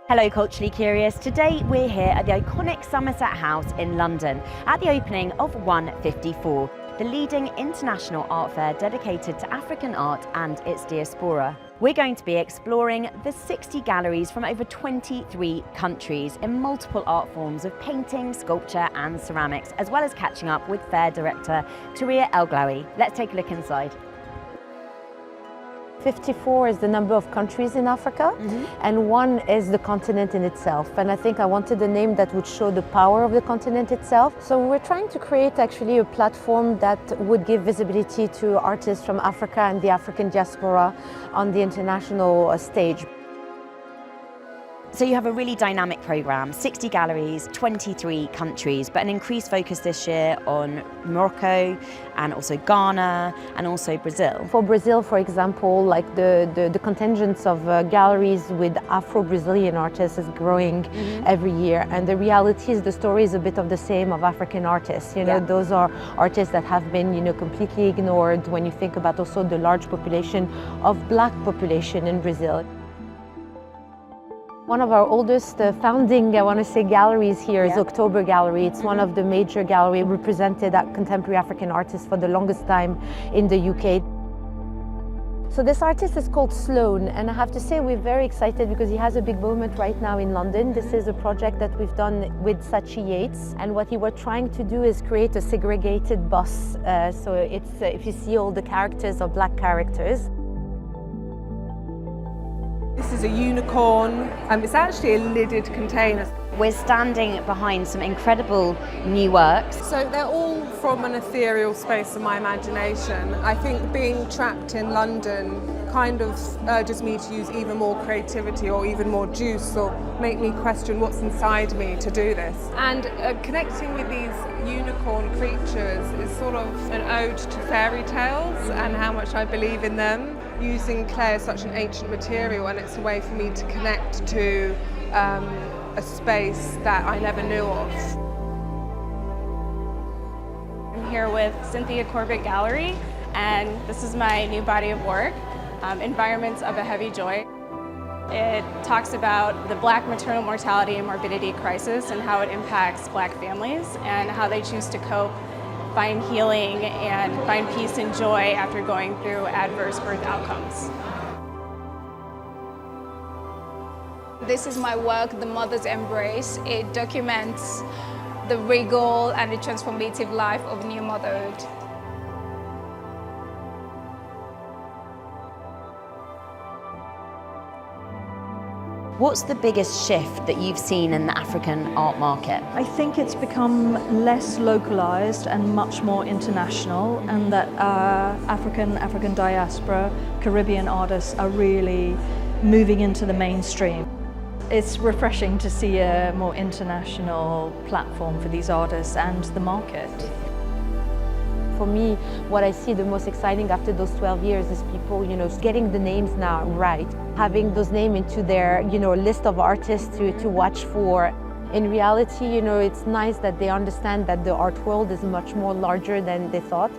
Hello Culturally Curious. Today we're here at the iconic Somerset House in London at the opening of 154, the leading international art fair dedicated to African art and its diaspora. We're going to be exploring the 60 galleries from over 23 countries in multiple art forms of painting, sculpture and ceramics, as well as catching up with fair director Touria Glaoui. Let's take a look inside. 54 is the number of countries in Africa, and 1 is the continent in itself. And I think I wanted a name that would show the power of the continent itself. So we're trying to create actually a platform that would give visibility to artists from Africa and the African diaspora on the international stage. So you have a really dynamic programme, 60 galleries, 23 countries, but an increased focus this year on Morocco and also Ghana and also Brazil. For Brazil, for example, like the contingents of galleries with Afro-Brazilian artists is growing every year. And the reality is the story is a bit of the same of African artists. You know, those are artists that have been, completely ignored when you think about also the large population of Black population in Brazil. One of our oldest founding, galleries here is October Gallery. It's one of the major galleries represented contemporary African artists for the longest time in the UK. So this artist is called Sloan, and I have to say we're very excited because he has a big moment right now in London. This is a project that we've done with Sachi Yates, and what he was trying to do is create a segregated bus. So it's, if you see all the characters are Black characters. This is a unicorn. It's actually a lidded container. We're standing behind some incredible new works. So they're all from an ethereal space of my imagination. I think being trapped in London kind of urges me to use even more creativity or even more juice, or make me question what's inside me to do this. And connecting with these unicorn creatures is sort of an ode to fairy tales and how much I believe in them. Using clay as such an ancient material, and it's a way for me to connect to a space that I never knew of. I'm here with Cynthia Corbett Gallery, and this is my new body of work, Environments of a Heavy Joy. It talks about the Black maternal mortality and morbidity crisis and how it impacts Black families and how they choose to cope, find healing and find peace and joy after going through adverse birth outcomes. This is my work, The Mother's Embrace. It documents the regal and the transformative life of new motherhood. What's the biggest shift that you've seen in the African art market? I think it's become less localized and much more international, and that African diaspora, Caribbean artists are really moving into the mainstream. It's refreshing to see a more international platform for these artists and the market. For me, what I see the most exciting after those 12 years is people, getting the names now right, having those names into their, list of artists to watch for. In reality, it's nice that they understand that the art world is much more larger than they thought.